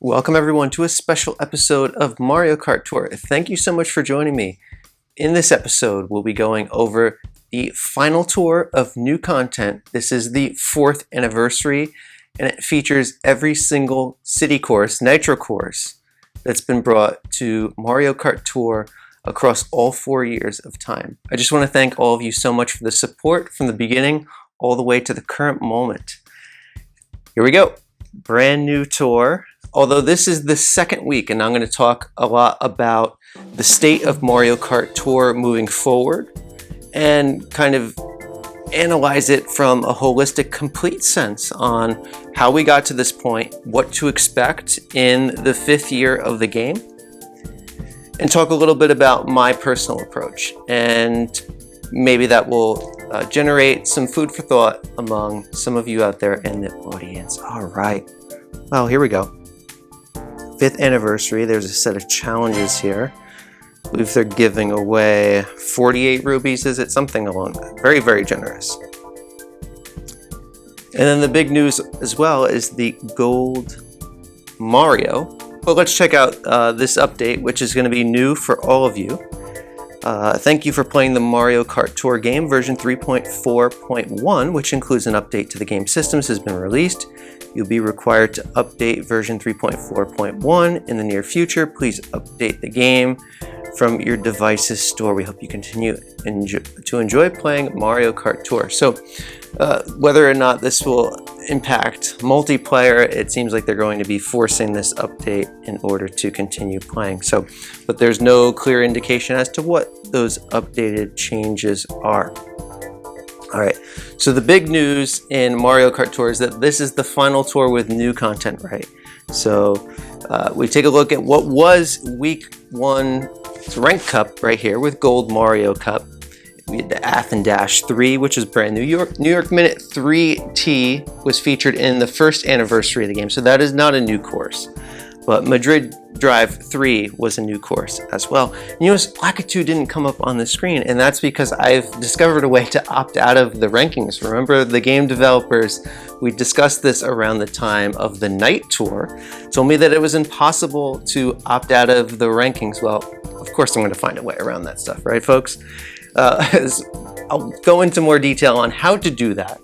Welcome everyone to a special episode of Mario Kart Tour. Thank you so much for joining me. In this episode, we'll be going over the final tour of new content. This is the 4th anniversary, and it features every single city course, nitro course, that's been brought to Mario Kart Tour across all 4 years of time. I just want to thank all of you so much for the support from the beginning all the way to the current moment. Here we go. Brand new tour. Although this is the second week, and I'm going to talk a lot about the state of Mario Kart Tour moving forward and kind of analyze it from a holistic, complete sense on how we got to this point, what to expect in the 5th year of the game, and talk a little bit about my personal approach. And maybe that will generate some food for thought among some of you out there in the audience. All right. Well, here we go. 5th anniversary, there's a set of challenges here. I believe they're giving away 48 rubies, is it? Something along that. Very, very generous. And then the big news as well is the Gold Mario. But let's check out this update, which is going to be new for all of you. Thank you for playing the Mario Kart Tour game. Version 3.4.1, which includes an update to the game systems, has been released. You'll be required to update version 3.4.1 in the near future. Please update the game from your device's store. We hope you continue to enjoy playing Mario Kart Tour. So whether or not this will impact multiplayer, it seems like they're going to be forcing this update in order to continue playing. But there's no clear indication as to what those updated changes are. All right, so the big news in Mario Kart Tour is that this is the final tour with new content, right? So we take a look at what was week 1's Rank Cup right here with Gold Mario Cup. We had the Athens Dash 3, which is brand new. New York Minute 3T was featured in the 1st anniversary of the game, so that is not a new course. But Madrid Drive 3 was a new course as well. And you notice Lakitu didn't come up on the screen, and that's because I've discovered a way to opt out of the rankings. Remember, the game developers, we discussed this around the time of the Night Tour, told me that it was impossible to opt out of the rankings. Well, of course I'm going to find a way around that stuff, right, folks? I'll go into more detail on how to do that.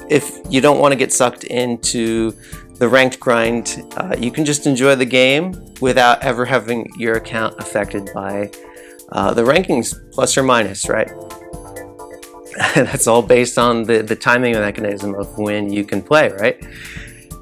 If you don't want to get sucked into the ranked grind, you can just enjoy the game without ever having your account affected by the rankings, plus or minus, right? That's all based on the timing mechanism of when you can play, right?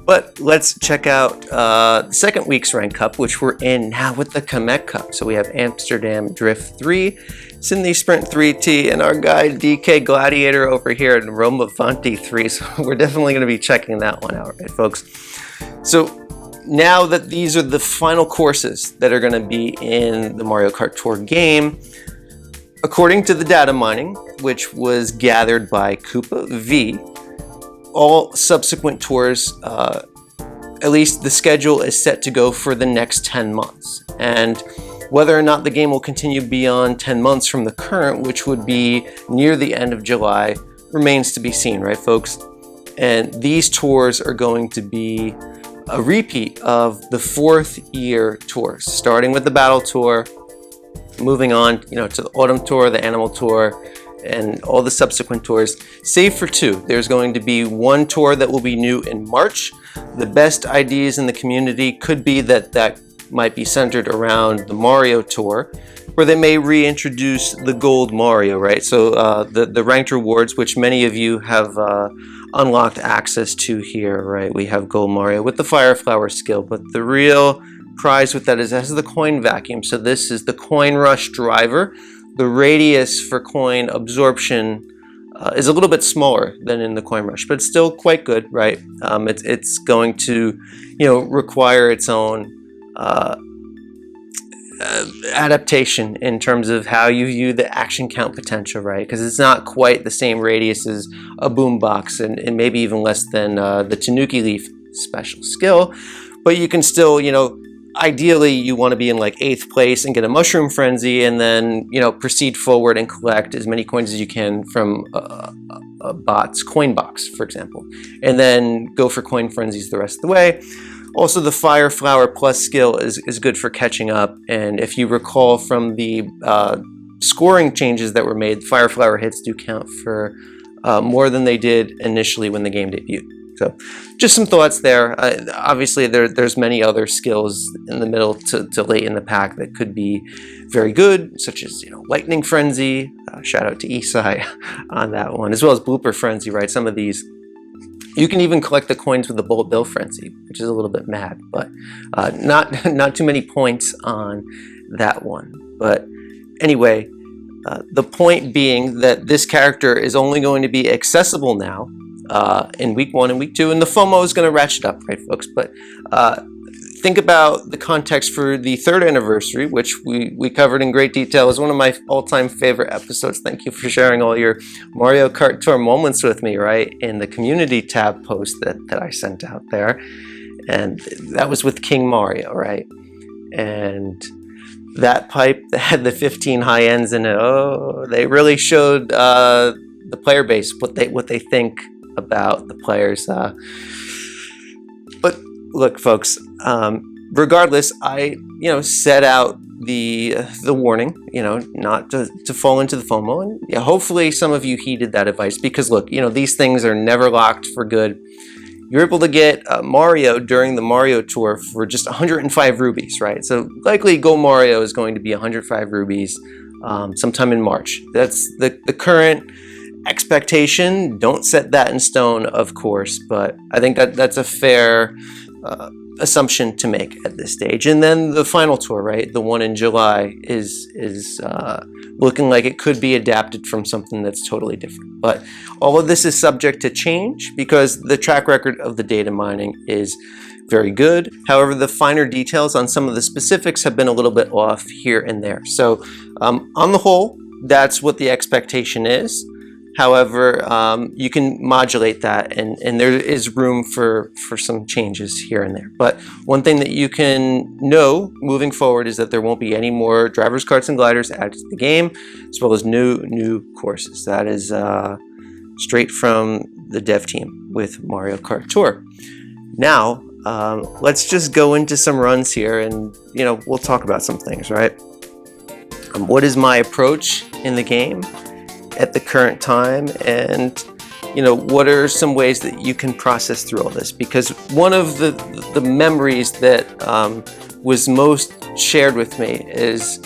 But let's check out the second week's Rank Cup, which we're in now with the Kamek Cup. So we have Amsterdam Drift 3, Sydney Sprint 3T, and our guy DK Gladiator over here in Roma Vanti 3. So we're definitely going to be checking that one out, right, folks? So now that these are the final courses that are going to be in the Mario Kart Tour game, according to the data mining, which was gathered by Koopa V, all subsequent tours, at least the schedule is set to go for the next 10 months. And whether or not the game will continue beyond 10 months from the current, which would be near the end of July, remains to be seen, right, folks? And these tours are going to be a repeat of the 4th year tours, starting with the Battle Tour, moving on, to the Autumn Tour, the Animal Tour, and all the subsequent tours, save for 2. There's going to be one tour that will be new in March. The best ideas in the community could be that might be centered around the Mario Tour, where they may reintroduce the Gold Mario, right? So the ranked rewards, which many of you have unlocked access to here, right? We have Gold Mario with the Fire Flower skill, but the real prize with that is it has the coin vacuum. So this is the Coin Rush driver. The radius for coin absorption is a little bit smaller than in the Coin Rush, but it's still quite good, right? It's going to, require its own adaptation in terms of how you view the action count potential, right? Because it's not quite the same radius as a boombox, and maybe even less than the Tanuki Leaf special skill, but you can still, ideally you want to be in like 8th place and get a Mushroom Frenzy, and then proceed forward and collect as many coins as you can from a bot's coin box, for example, and then go for coin frenzies the rest of the way. Also, the Fire Flower Plus skill is good for catching up, and if you recall from the scoring changes that were made, Fire Flower hits do count for more than they did initially when the game debuted. So just some thoughts there. Obviously, there's many other skills in the middle to late in the pack that could be very good, such as Lightning Frenzy. Shout out to Isai on that one, as well as Blooper Frenzy, right? Some of these. You can even collect the coins with the Bullet Bill Frenzy, which is a little bit mad, but not too many points on that one. But anyway, the point being that this character is only going to be accessible now in week 1 and week 2, and the FOMO is going to ratchet up, right, folks? But think about the context for the 3rd anniversary, which we covered in great detail. It's one of my all-time favorite episodes. Thank you for sharing all your Mario Kart Tour moments with me, right, in the community tab post that I sent out there. And that was with King Mario, right? And that pipe that had the 15 high ends in it, oh, they really showed the player base, what they think about the players. But look, folks, regardless, I set out the warning, not to fall into the FOMO, and hopefully some of you heeded that advice, because look, these things are never locked for good. You're able to get Mario during the Mario Tour for just 105 rubies, right? So likely Go Mario is going to be 105 rubies sometime in March. That's the current expectation. Don't set that in stone, of course, but I think that's a fair assumption to make at this stage. And then the final tour, right, the one in July, is looking like it could be adapted from something that's totally different. But all of this is subject to change because the track record of the data mining is very good. However, the finer details on some of the specifics have been a little bit off here and there. So on the whole, that's what the expectation is. However, you can modulate that, and there is room for some changes here and there. But one thing that you can know moving forward is that there won't be any more drivers, karts, and gliders added to the game, as well as new courses. That is straight from the dev team with Mario Kart Tour. Now, let's just go into some runs here, and we'll talk about some things, right? What is my approach in the game at the current time, and what are some ways that you can process through all this? Because one of the memories that was most shared with me is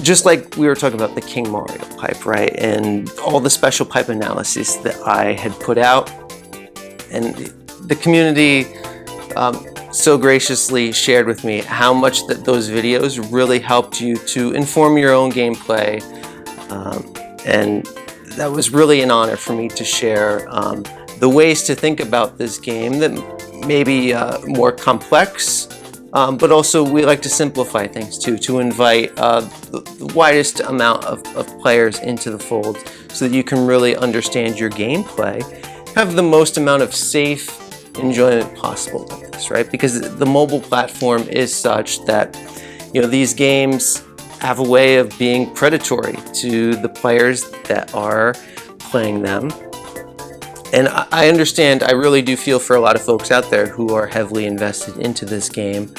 just like we were talking about the King Mario pipe, right, and all the special pipe analysis that I had put out, and the community so graciously shared with me how much that those videos really helped you to inform your own gameplay. And that was really an honor for me to share the ways to think about this game that may be more complex, but also we like to simplify things too, to invite the widest amount of players into the fold so that you can really understand your gameplay, have the most amount of safe enjoyment possible with this, right? Because the mobile platform is such that these games have a way of being predatory to the players that are playing them. And I understand, I really do feel for a lot of folks out there who are heavily invested into this game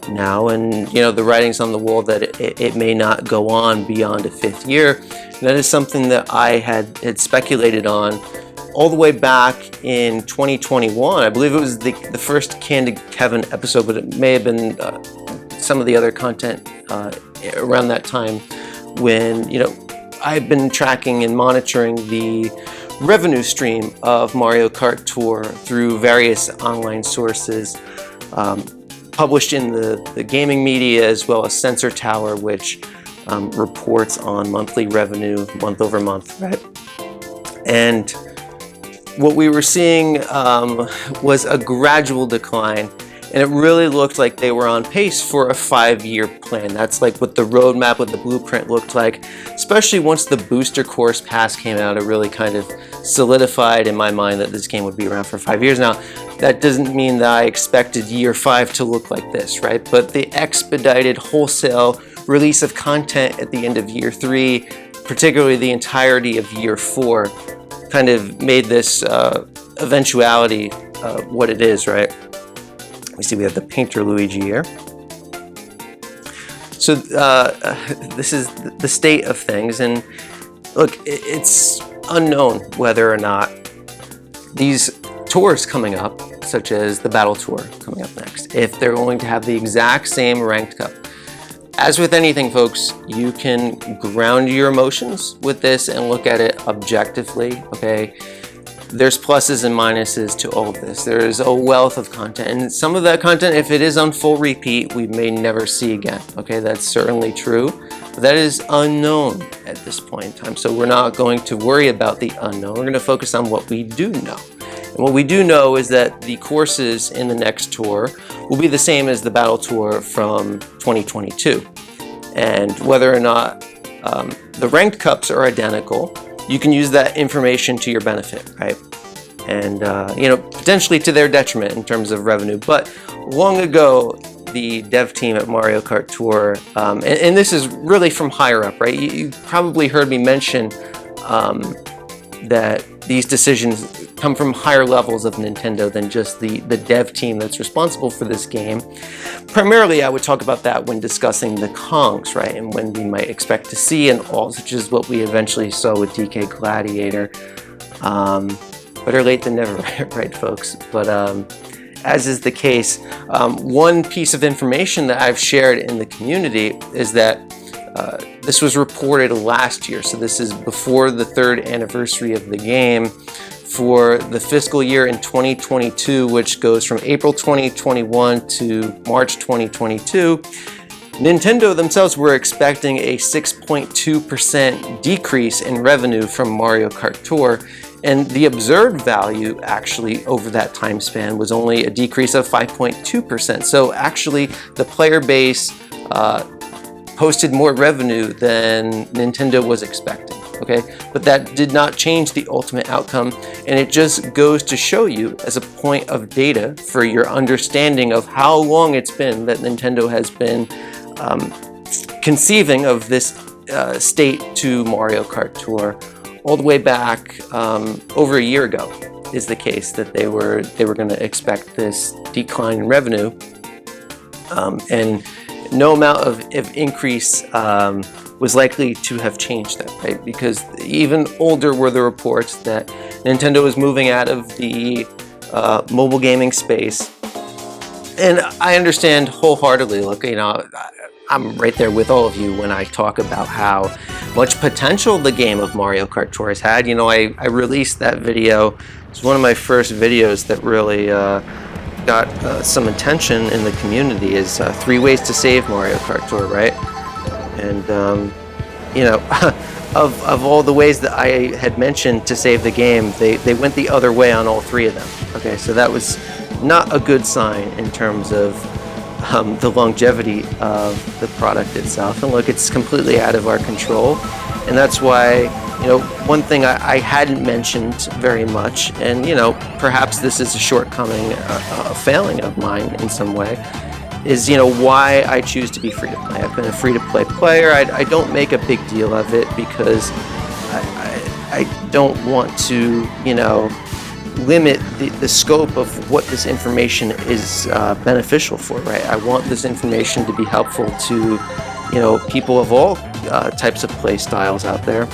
now, and the writing's on the wall that it may not go on beyond a 5th year. And that is something that I had speculated on all the way back in 2021. I believe it was the first Candid Kevin episode, but it may have been some of the other content around that time when I've been tracking and monitoring the revenue stream of Mario Kart Tour through various online sources published in the gaming media, as well as Sensor Tower, which reports on monthly revenue month over month, right? And what we were seeing was a gradual decline, and it really looked like they were on pace for a 5-year plan. That's like what the roadmap, what the blueprint looked like, especially once the booster course pass came out. It really kind of solidified in my mind that this game would be around for 5 years. Now, that doesn't mean that I expected year 5 to look like this, right? But the expedited wholesale release of content at the end of year 3, particularly the entirety of year 4, kind of made this eventuality what it is, right? You see we have the Painter Luigi here. So this is the state of things, and look, it's unknown whether or not these tours coming up, such as the Battle Tour coming up next, if they're going to have the exact same ranked cup. As with anything, folks, you can ground your emotions with this and look at it objectively, okay? There's pluses and minuses to all of this. There's a wealth of content, and some of that content, if it is on full repeat, we may never see again, okay? That's certainly true, but that is unknown at this point in time, so we're not going to worry about the unknown. We're going to focus on what we do know. And what we do know is that the courses in the next tour will be the same as the Battle Tour from 2022. And whether or not the ranked cups are identical, you can use that information to your benefit, right? And, potentially to their detriment in terms of revenue. But long ago, the dev team at Mario Kart Tour, and this is really from higher up, right? You probably heard me mention that these decisions come from higher levels of Nintendo than just the dev team that's responsible for this game. Primarily, I would talk about that when discussing the Kongs, right? And when we might expect to see and all, such as what we eventually saw with DK Gladiator. Better late than never, right, folks? But as is the case, one piece of information that I've shared in the community is that this was reported last year, so this is before the 3rd anniversary of the game, for the fiscal year in 2022, which goes from April 2021 to March 2022. Nintendo themselves were expecting a 6.2% decrease in revenue from Mario Kart Tour, and the observed value actually over that time span was only a decrease of 5.2%. So actually the player base posted more revenue than Nintendo was expecting, okay? But that did not change the ultimate outcome, and it just goes to show you as a point of data for your understanding of how long it's been that Nintendo has been conceiving of this state to Mario Kart Tour. All the way back over a year ago is the case that they were going to expect this decline in revenue, and no amount of increase was likely to have changed that, right? Because even older were the reports that Nintendo was moving out of the mobile gaming space. And I understand wholeheartedly, look, I'm right there with all of you when I talk about how much potential the game of Mario Kart Tour has had. I released that video. It's one of my first videos that really got some attention in the community, is 3 ways to save Mario Kart Tour, right? And of all the ways that I had mentioned to save the game, they went the other way on all 3 of them. Okay, so that was not a good sign in terms of the longevity of the product itself. And look, it's completely out of our control, and that's why one thing I hadn't mentioned very much, and perhaps this is a shortcoming, a failing of mine in some way, is why I choose to be free to play. I've been a free to play player. I don't make a big deal of it because I don't want to limit the scope of what this information is beneficial for, right? I want this information to be helpful to people of all types of play styles out there.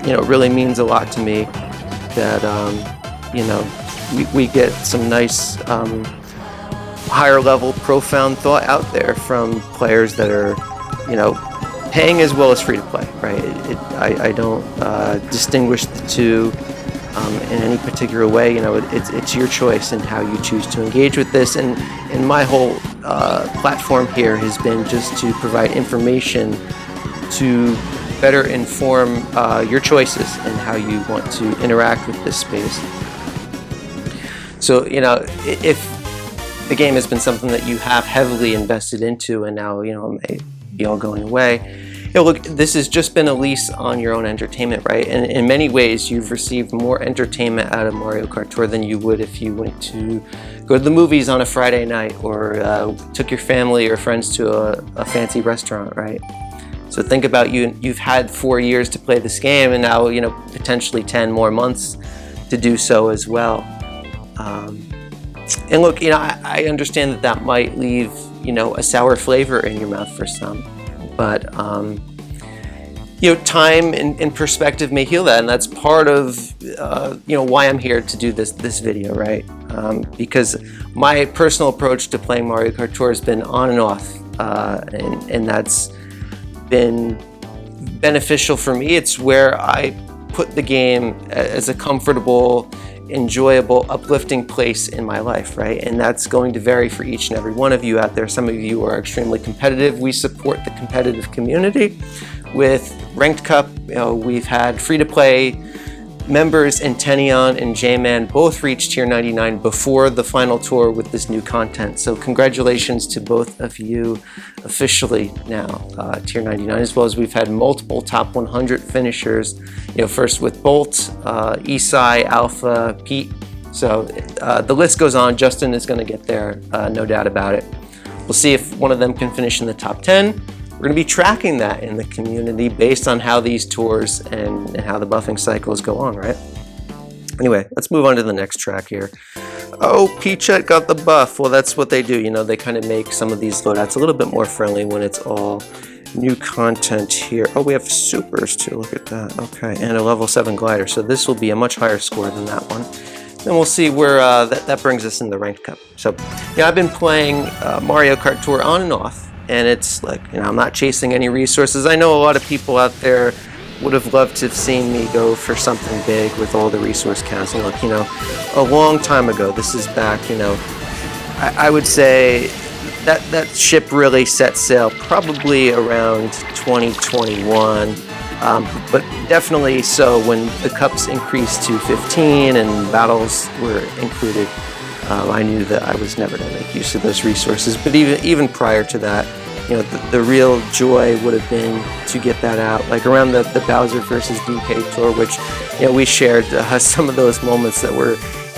It really means a lot to me that we get some nice higher level profound thought out there from players that are paying as well as free to play, right? I don't distinguish the two in any particular way. It's your choice in how you choose to engage with this, and my whole platform here has been just to provide information to better inform your choices and how you want to interact with this space. So if the game has been something that you have heavily invested into, and now it may be all going away, look, this has just been a lease on your own entertainment, right? And in many ways, you've received more entertainment out of Mario Kart Tour than you would if you went to go to the movies on a Friday night, or took your family or friends to a fancy restaurant, right? So think about you've had 4 years to play this game, and now potentially 10 more months to do so as well. And look, you know, I understand that that might leave, you know, a sour flavor in your mouth for some, but you know, time and perspective may heal that, and that's part of you know, why I'm here to do this video, right? Because my personal approach to playing Mario Kart Tour has been on and off, and that's been beneficial for me. It's where I put the game as a comfortable, enjoyable, uplifting place in my life, right? And that's going to vary for each and every one of you out there. Some of you are extremely competitive. We support the competitive community with Ranked Cup. You know, we've had free-to-play members in Tennion and J-Man both reached tier 99 before the final tour with this new content. So congratulations to both of you officially now tier 99, as well as we've had multiple top 100 finishers, you know, first with Bolt, Isai, Alpha, Pete. So the list goes on. Justin is going to get there, no doubt about it. We'll see if one of them can finish in the top 10. We're going to be tracking that in the community based on how these tours and how the buffing cycles go on, right? Anyway, let's move on to the next track here. Oh, Peachette got the buff. Well, that's what they do. You know, they kind of make some of these loadouts a little bit more friendly when it's all new content here. Oh, we have supers too. Look at that. Okay, and a level 7 glider. So this will be a much higher score than that one. Then we'll see where that brings us in the Ranked Cup. So, yeah, I've been playing Mario Kart Tour on and off. And it's like, you know, I'm not chasing any resources. I know a lot of people out there would have loved to have seen me go for something big with all the resource counts. And look, you know, a long time ago, this is back, you know, I would say that ship really set sail probably around 2021. But definitely so when the cups increased to 15 and battles were included. I knew that I was never going to make use of those resources, but even prior to that, you know, the real joy would have been to get that out, like around the Bowser versus DK tour, which, you know, we shared some of those moments that were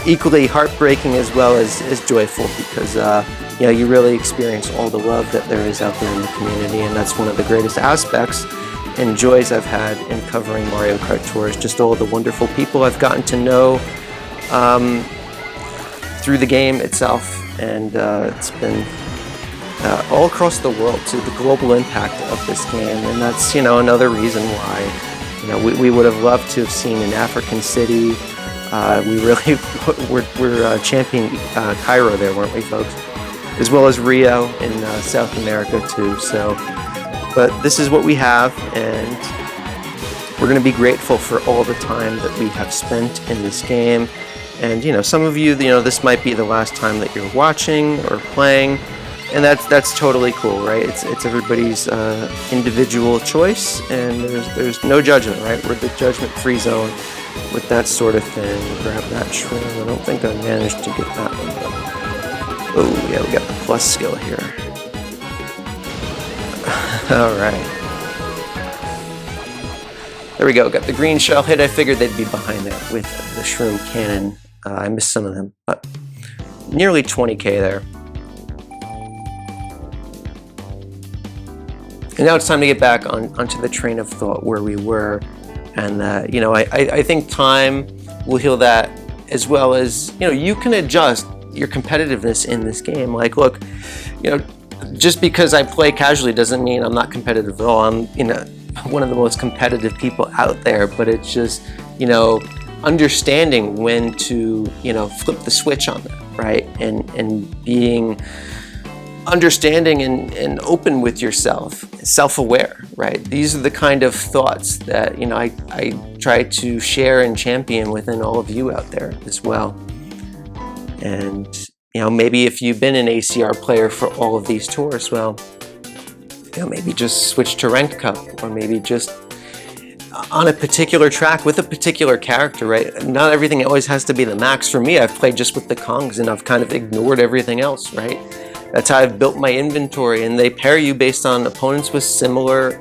equally heartbreaking as well as joyful, because you know, you really experience all the love that there is out there in the community, and that's one of the greatest aspects and joys I've had in covering Mario Kart Tours. Just all the wonderful people I've gotten to know through the game itself, and it's been all across the world too, the global impact of this game. And that's, you know, another reason why, you know, we would have loved to have seen an African city. We really we're championing Cairo there, weren't we, folks? As well as Rio in South America too. So, but this is what we have, and we're going to be grateful for all the time that we have spent in this game. And, you know, some of you, you know, this might be the last time that you're watching or playing, and that's totally cool, right? It's everybody's individual choice, and there's no judgment, right? We're the judgment-free zone with that sort of thing. Grab that shrimp. I don't think I managed to get that one, but oh yeah, we got the plus skill here. All right. There we go. Got the green shell hit. I figured they'd be behind there with the shroom cannon. I missed some of them, but nearly 20k there. And now it's time to get back onto the train of thought where we were. And, you know, I think time will heal that, as well as, you know, you can adjust your competitiveness in this game. Like, look, you know, just because I play casually doesn't mean I'm not competitive at all. I'm, you know, one of the most competitive people out there, but it's just, you know, understanding when to, you know, flip the switch on that, right? And being understanding and open with yourself, self-aware, right? These are the kind of thoughts that, you know, I try to share and champion within all of you out there as well. And, you know, maybe if you've been an ACR player for all of these tours, well, you know, maybe just switch to Ranked Cup, or maybe just on a particular track with a particular character, right? Not everything always has to be the max. For me, I've played just with the Kongs and I've kind of ignored everything else, right? That's how I've built my inventory, and they pair you based on opponents with similar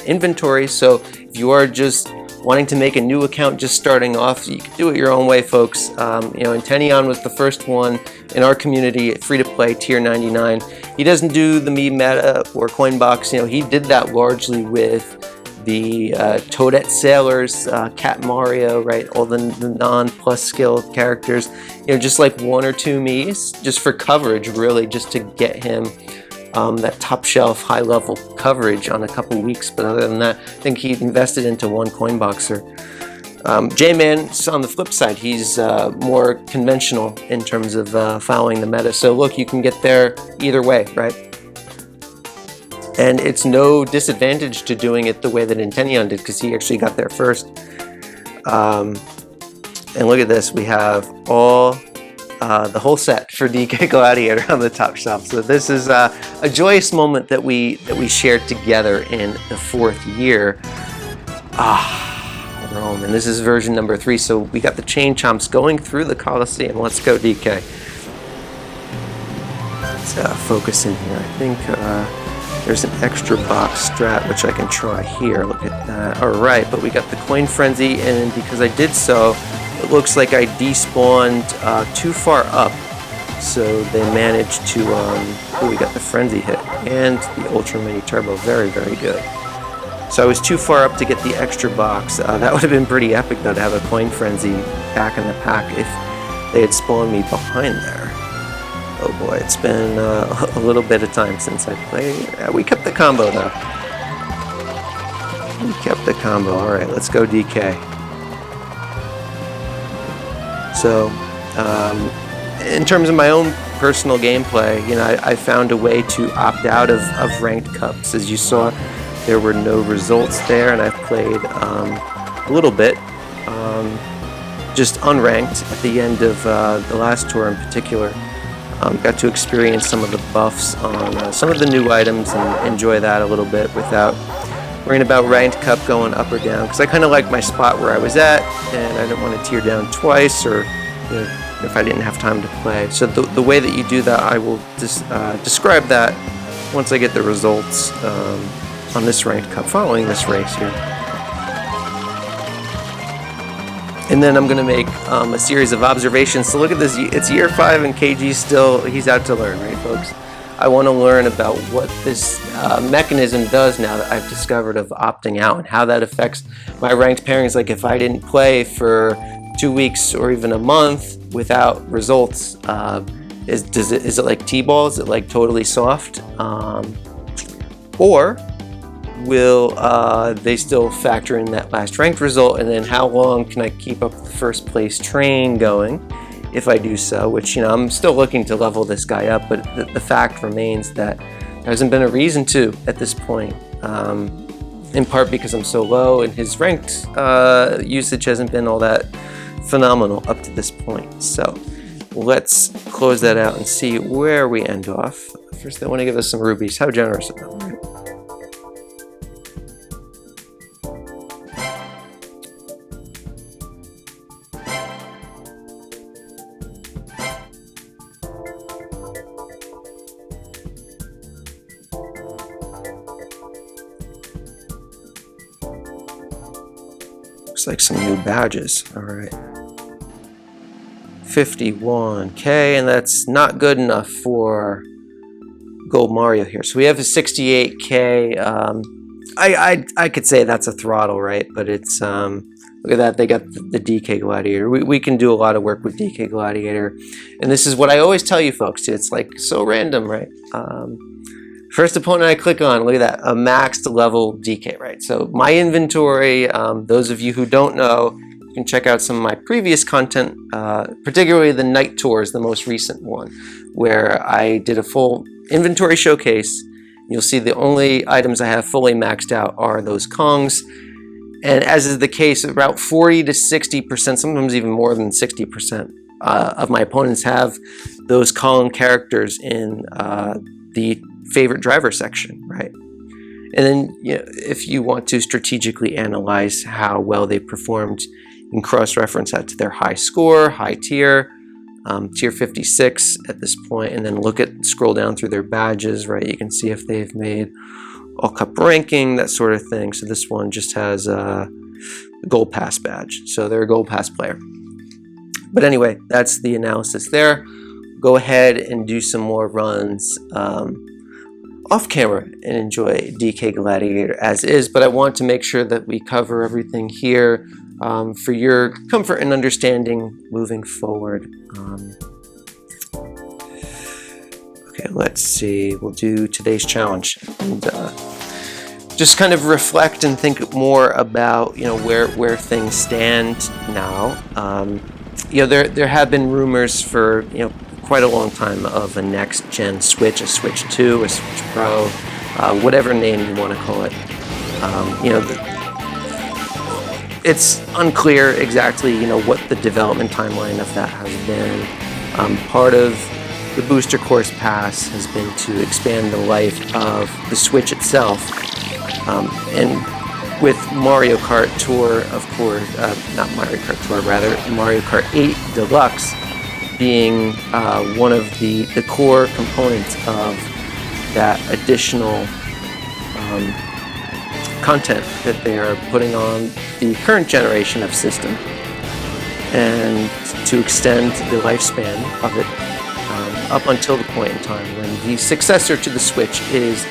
inventory. So if you are just wanting to make a new account just starting off, you can do it your own way, folks. You know, and Tennion was the first one in our community, free-to-play, tier 99. He doesn't do the me meta or Coinbox. You know, he did that largely with the Toadette Sailors, Cat Mario, right? All the plus skill characters, you know, just like 1 or 2 Mii's, just for coverage, really, just to get him that top shelf, high level coverage on a couple weeks. But other than that, I think he invested into 1 coin boxer. J-Man, on the flip side, he's more conventional in terms of following the meta. So look, you can get there either way, right? And it's no disadvantage to doing it the way that Intention did, because he actually got there first. And look at this, we have all the whole set for DK Gladiator on the top shelf. So this is a joyous moment that we shared together in the 4th year. Rome, and this is version number 3. So we got the chain chomps going through the Coliseum. Let's go, DK. Let's focus in here. I think there's an extra box strat which I can try here. Look at that. All right, but we got the coin frenzy, and because I did so, it looks like I despawned too far up. So they managed to. We got the frenzy hit and the ultra mini turbo. Very, very good. So I was too far up to get the extra box. That would have been pretty epic, though, to have a coin frenzy back in the pack if they had spawned me behind there. Oh boy, it's been a little bit of time since I played. We kept the combo, though. We kept the combo. All right, let's go DK. So, in terms of my own personal gameplay, you know, I found a way to opt out of ranked cups. As you saw, there were no results there, and I've played a little bit, just unranked at the end of the last tour in particular. Got to experience some of the buffs on some of the new items and enjoy that a little bit without worrying about ranked cup going up or down, because I kind of like my spot where I was at, and I didn't want to tear down twice, or you know, if I didn't have time to play. So the way that you do that, I will describe that once I get the results on this ranked cup following this race here. And then I'm going to make a series of observations. So look at this, it's year 5 and KG still, he's out to learn, right folks? I want to learn about what this mechanism does now that I've discovered of opting out, and how that affects my ranked pairings. Like if I didn't play for 2 weeks or even a month without results, is it like T-ball? Is it like totally soft? Or will they still factor in that last ranked result? And then how long can I keep up the first place train going if I do so? Which, you know, I'm still looking to level this guy up, but the fact remains that there hasn't been a reason to at this point, in part because I'm so low and his ranked usage hasn't been all that phenomenal up to this point. So let's close that out and see where we end off. First, they want to give us some rubies. How generous of them, right? Looks like some new badges. All right. 51K, and that's not good enough for Gold Mario here. So we have a 68K. I could say that's a throttle, right? But it's look at that. They got the DK Gladiator. We can do a lot of work with DK Gladiator, and this is what I always tell you folks. It's like so random, right? First opponent I click on, look at that, a maxed level DK, right? So my inventory, those of you who don't know, you can check out some of my previous content, particularly the night tours, the most recent one, where I did a full inventory showcase. You'll see the only items I have fully maxed out are those Kongs. And as is the case, about 40 to 60%, sometimes even more than 60% of my opponents have those Kong characters in the favorite driver section, right? And then, you know, if you want to strategically analyze how well they performed, you can cross-reference that to their high score, high tier, tier 56 at this point, and then scroll down through their badges, right? You can see if they've made all cup ranking, that sort of thing. So this one just has a gold pass badge, so they're a gold pass player. But anyway, that's the analysis there. Go ahead and do some more runs off camera and enjoy DK Gladiator as is, but I want to make sure that we cover everything here for your comfort and understanding moving forward. Okay, let's see. We'll do today's challenge and just kind of reflect and think more about where things stand now. There have been rumors for quite a long time of a next gen Switch, a Switch 2, a Switch Pro, whatever name you want to call it. It's unclear exactly what the development timeline of that has been. Part of the Booster Course Pass has been to expand the life of the Switch itself, and with Mario Kart Tour, of course, not Mario Kart Tour, rather Mario Kart 8 Deluxe being one of the core components of that additional content that they are putting on the current generation of system, and to extend the lifespan of it up until the point in time when the successor to the Switch is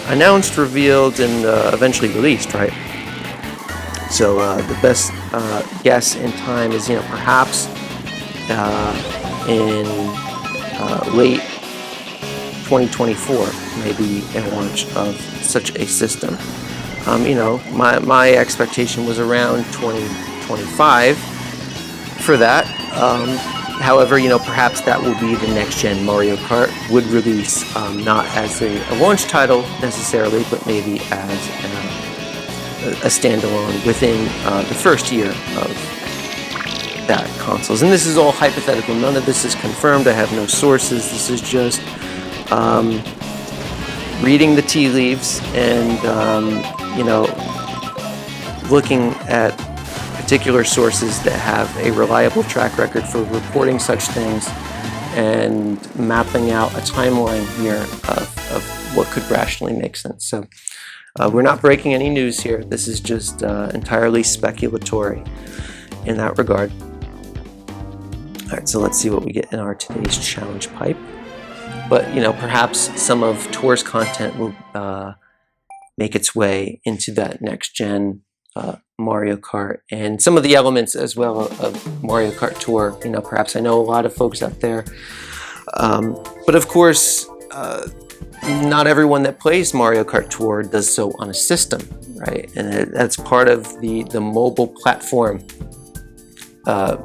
announced, revealed, and eventually released, right? So the best guess in time is perhaps in late 2024, maybe a launch of such a system. My expectation was around 2025 for that. However, perhaps that will be the next gen Mario Kart would release, not as a launch title necessarily, but maybe as a standalone within the first year of that consoles. And this is all hypothetical. None of this is confirmed. I have no sources. This is just reading the tea leaves and looking at particular sources that have a reliable track record for reporting such things and mapping out a timeline here of what could rationally make sense. So we're not breaking any news here. This is just entirely speculatory in that regard. All right, so let's see what we get in our today's challenge pipe. But perhaps some of Tour's content will make its way into that next gen Mario Kart, and some of the elements as well of Mario Kart Tour. Perhaps I know a lot of folks out there, but of course, not everyone that plays Mario Kart Tour does so on a system, right? And that's part of the mobile platform. A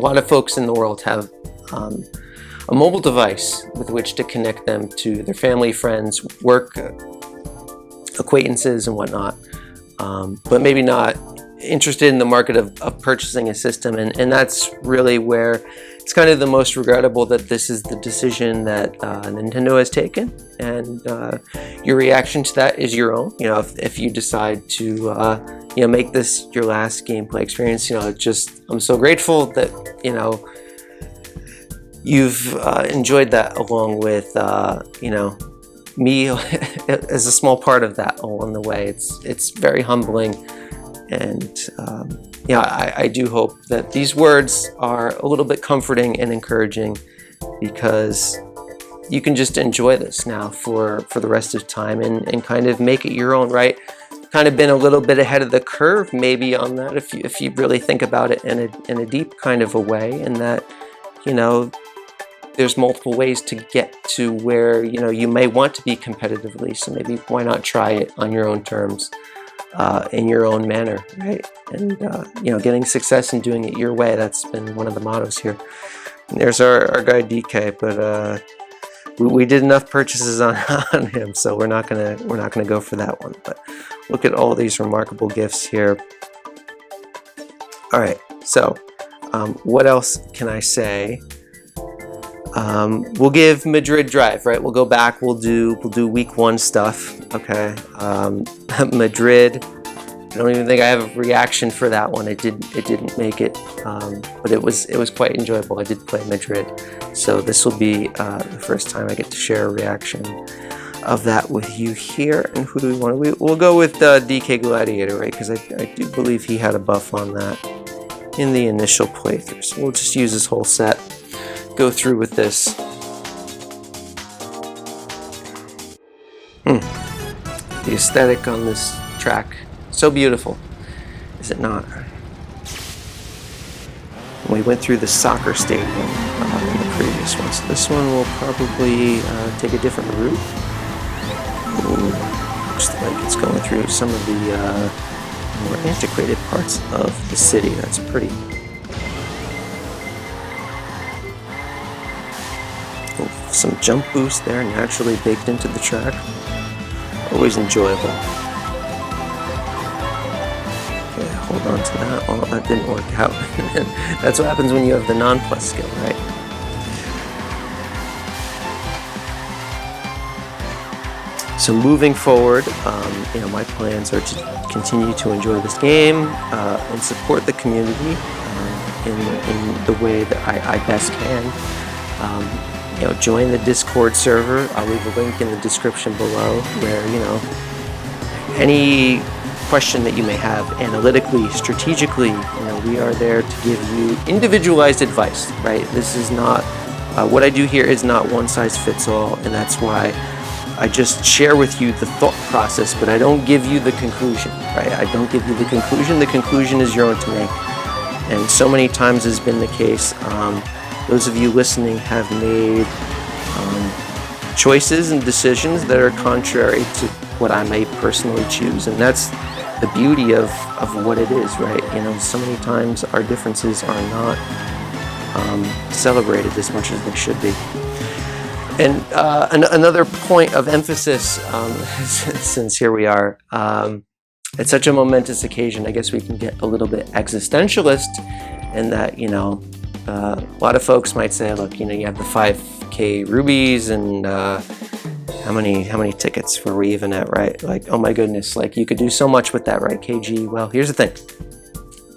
lot of folks in the world have a mobile device with which to connect them to their family, friends, work acquaintances, and whatnot, but maybe not interested in the market of purchasing a system. And that's really where it's kind of the most regrettable that this is the decision that Nintendo has taken, and your reaction to that is your own. If you decide to make this your last gameplay experience, I'm so grateful that you've enjoyed that along with me as a small part of that along the way. It's very humbling, and I do hope that these words are a little bit comforting and encouraging, because you can just enjoy this now for the rest of time and kind of make it your own, right? Kind of been a little bit ahead of the curve maybe on that, if you really think about it in a deep kind of a way, and that there's multiple ways to get to where you may want to be competitively. So maybe why not try it on your own terms, in your own manner, right? And getting success and doing it your way. That's been one of the mottos here. And there's our guy DK, but we did enough purchases on him, so we're not gonna go for that one. But look at all these remarkable gifts here. All right, so what else can I say? We'll give Madrid drive, right? We'll go back. We'll do week 1 stuff. Okay. Madrid. I don't even think I have a reaction for that one. It didn't make it, but it was quite enjoyable. I did play Madrid, so this will be the first time I get to share a reaction of that with you here. And who do we want to? We'll go with DK Gladiator, right? Because I do believe he had a buff on that in the initial playthrough. So we'll just use this whole set. Go through with this. The aesthetic on this track, so beautiful, is it not? We went through the soccer stadium in the previous one, so this one will probably take a different route. Ooh, looks like it's going through some of the more antiquated parts of the city. That's pretty. Oh, some jump boost there, naturally baked into the track. Always enjoyable. Okay, hold on to that. Oh, that didn't work out. That's what happens when you have the non-plus skill, right? So moving forward, my plans are to continue to enjoy this game and support the community in the way that I best can. Join the Discord server. I'll leave a link in the description below where, any question that you may have analytically, strategically, we are there to give you individualized advice, right? This is not, what I do here is not one size fits all, and that's why I just share with you the thought process, but I don't give you the conclusion, right? I don't give you the conclusion. The conclusion is your own to make. And so many times has been the case. Those of you listening have made choices and decisions that are contrary to what I may personally choose. And that's the beauty of what it is, right? So many times our differences are not celebrated as much as they should be. And another point of emphasis, since here we are, it's such a momentous occasion, I guess we can get a little bit existentialist in that, a lot of folks might say, look, you have the 5K rubies and how many tickets were we even at, right? Like, oh my goodness, like you could do so much with that, right, KG? Well, here's the thing.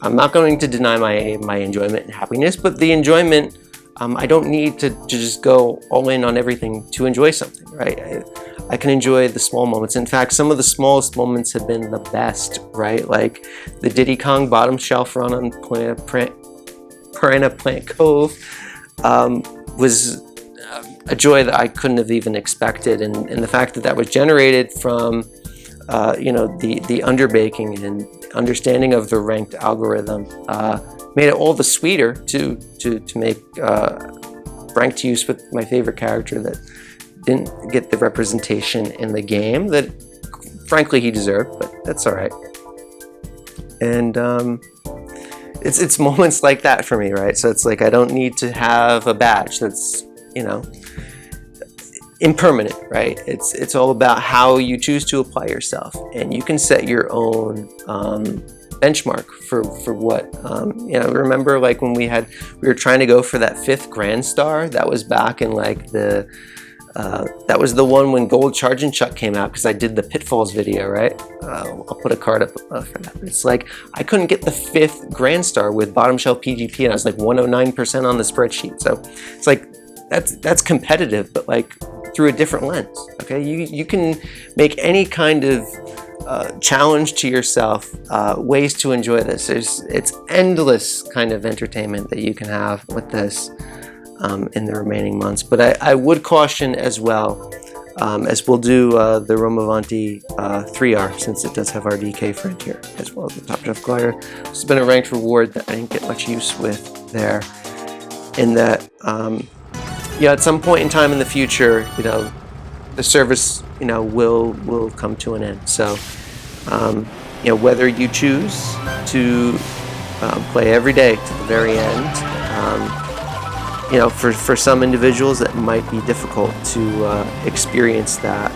I'm not going to deny my enjoyment and happiness, but the enjoyment, I don't need to just go all in on everything to enjoy something, right? I can enjoy the small moments. In fact, some of the smallest moments have been the best, right? Like the Diddy Kong bottom shelf run on Piranha Plant Cove was a joy that I couldn't have even expected. And the fact that was generated from, the underbaking and understanding of the ranked algorithm made it all the sweeter to make ranked use with my favorite character that didn't get the representation in the game that frankly he deserved, but that's all right. And it's moments like that for me, right? So it's like I don't need to have a badge that's impermanent, right? It's all about how you choose to apply yourself, and you can set your own benchmark for what remember like when we were trying to go for that 5th Grand Star. That was back in like that was the one when Gold Charge and Chuck came out, because I did the Pitfalls video, right? I'll put a card up for that. But it's like I couldn't get the 5th Grand Star with bottom shelf PGP, and I was like 109% on the spreadsheet. So it's like that's competitive, but like through a different lens. Okay, you can make any kind of challenge to yourself, ways to enjoy this. It's endless kind of entertainment that you can have with this in the remaining months. But I would caution as well, as we'll do the Romavanti 3R, since it does have our DK friend here, as well as the Top Shelf Glider. It's been a ranked reward that I didn't get much use with there, in that at some point in time in the future, the service will come to an end. So whether you choose to play every day to the very end, for some individuals that might be difficult to experience that,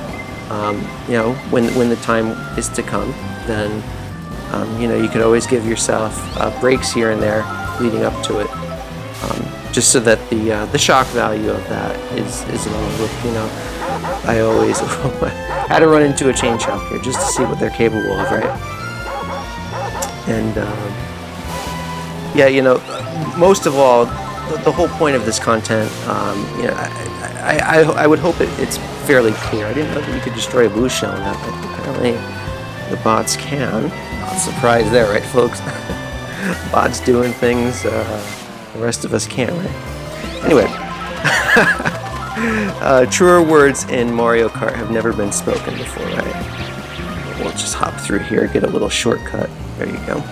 when the time is to come, then you could always give yourself breaks here and there leading up to it, just so that the shock value of that is lower. I always had to run into a chain shop here just to see what they're capable of, right? And most of all, the whole point of this content, I would hope it's fairly clear. I didn't know that you could destroy a blue shell in that, but apparently the bots can. Not surprised there, right, folks? Bots doing things the rest of us can't, right? Anyway, truer words in Mario Kart have never been spoken before, right? We'll just hop through here, get a little shortcut. There you go.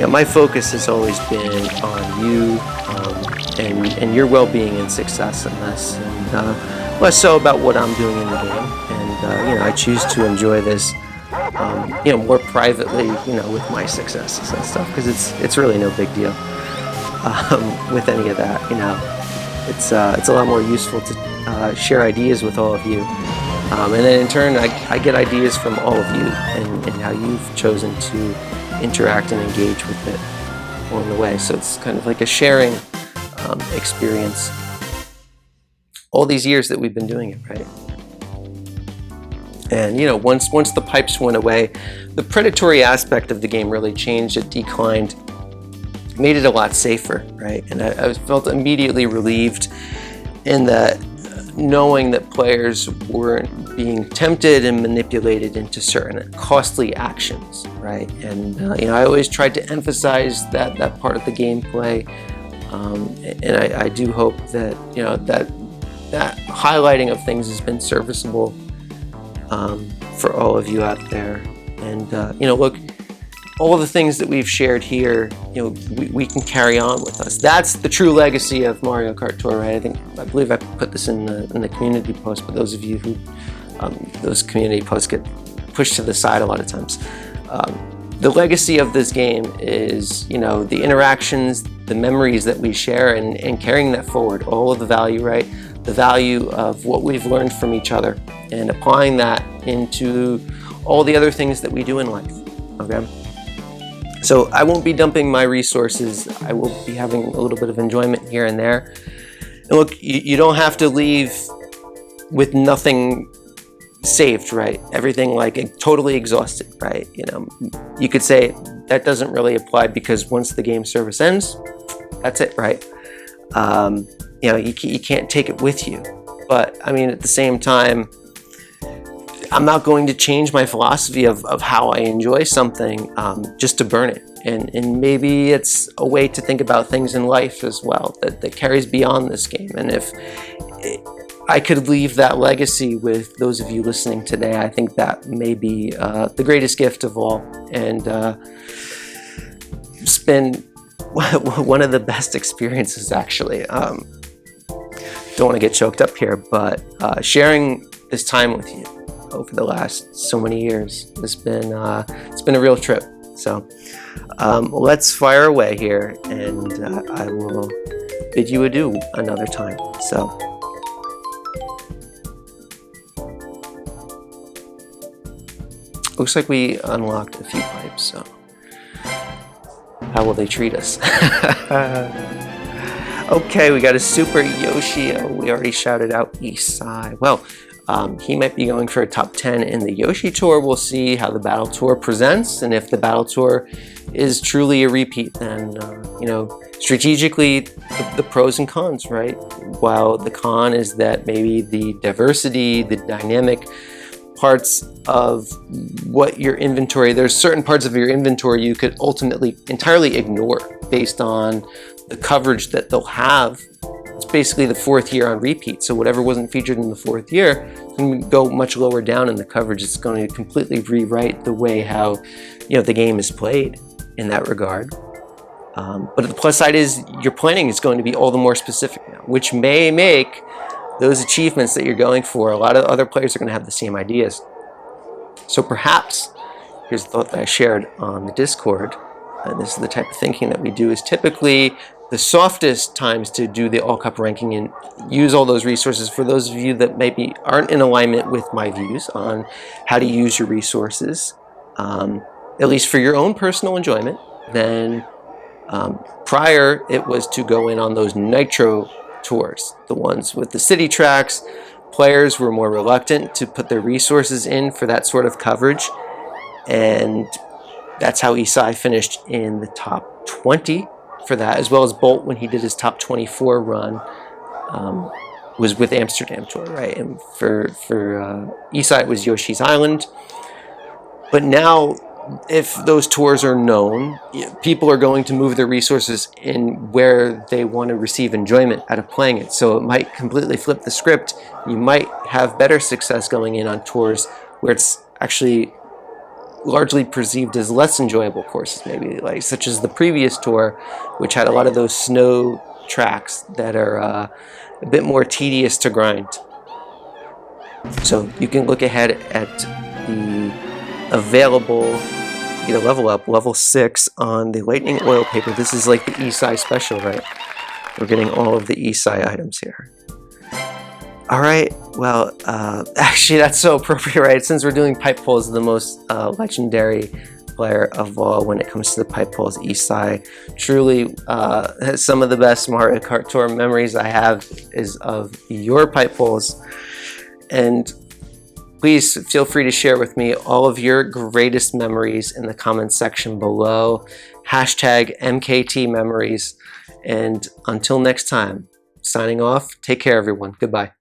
my focus has always been on you and your well-being and success in this, and less so about what I'm doing in the game. And I choose to enjoy this, more privately, with my successes and stuff, because it's really no big deal with any of that. It's a lot more useful to share ideas with all of you, and then in turn I get ideas from all of you and how you've chosen to interact and engage with it along the way. So it's kind of like a sharing experience all these years that we've been doing it, right? And once the pipes went away, the predatory aspect of the game really changed. It declined, made it a lot safer, right? And I felt immediately relieved in that, knowing that players weren't being tempted and manipulated into certain costly actions, right? And I always tried to emphasize that part of the gameplay, and I do hope that that highlighting of things has been serviceable for all of you out there. And look, all the things that we've shared here, we can carry on with us. That's the true legacy of Mario Kart Tour, right? I believe I put this in the community post, but those of you who those community posts get pushed to the side a lot of times. The legacy of this game is, the interactions, the memories that we share, and carrying that forward. All of the value, right? The value of what we've learned from each other, and applying that into all the other things that we do in life. Okay. So I won't be dumping my resources. I will be having a little bit of enjoyment here and there. And look, you don't have to leave with nothing saved, right? Everything totally exhausted, right? You could say that doesn't really apply, because once the game service ends, that's it, right? You can't take it with you. But at the same time, I'm not going to change my philosophy of how I enjoy something just to burn it. And maybe it's a way to think about things in life as well that carries beyond this game. And if I could leave that legacy with those of you listening today, I think that may be the greatest gift of all. And it's been one of the best experiences, actually. Don't want to get choked up here, but sharing this time with you over the last so many years has been it's been a real trip. So let's fire away here, and I will bid you adieu another time. So looks like we unlocked a few pipes, so how will they treat us? Okay, we got a Super Yoshi. We already shouted out Isai. Well, he might be going for a top 10 in the Yoshi Tour. We'll see how the Battle Tour presents, and if the Battle Tour is truly a repeat, then strategically, the pros and cons, right? While the con is that maybe the diversity, the dynamic parts of what your inventory, there's certain parts of your inventory you could ultimately entirely ignore based on the coverage that they'll have. It's basically the fourth year on repeat, so whatever wasn't featured in the fourth year can go much lower down in the coverage. It's going to completely rewrite the way how the game is played in that regard. But the plus side is your planning is going to be all the more specific now, which may make those achievements that you're going for, a lot of other players are going to have the same ideas. So perhaps, here's the thought that I shared on the Discord, and this is the type of thinking that we do, is typically the softest times to do the all-cup ranking and use all those resources. For those of you that maybe aren't in alignment with my views on how to use your resources, at least for your own personal enjoyment, then prior it was to go in on those nitro tours, the ones with the city tracks. Players were more reluctant to put their resources in for that sort of coverage, and that's how Isai finished in the top 20 for that, as well as Bolt when he did his top 24 run was with Amsterdam Tour, right? And for Isai it was Yoshi's Island. But now, if those tours are known, people are going to move their resources in where they want to receive enjoyment out of playing it. So it might completely flip the script. You might have better success going in on tours where it's actually largely perceived as less enjoyable courses, maybe like such as the previous tour, which had a lot of those snow tracks that are a bit more tedious to grind. So you can look ahead at the available, get a level up, level 6 on the Lightning Oil Paper. This is like the Isai special, right? We're getting all of the Isai items here. All right, well, actually that's so appropriate, right? Since we're doing pipe pulls, the most legendary player of all when it comes to the pipe pulls, Isai. Truly, some of the best Mario Kart Tour memories I have is of your pipe pulls. And please feel free to share with me all of your greatest memories in the comments section below. Hashtag MKT memories. And until next time, signing off. Take care, everyone. Goodbye.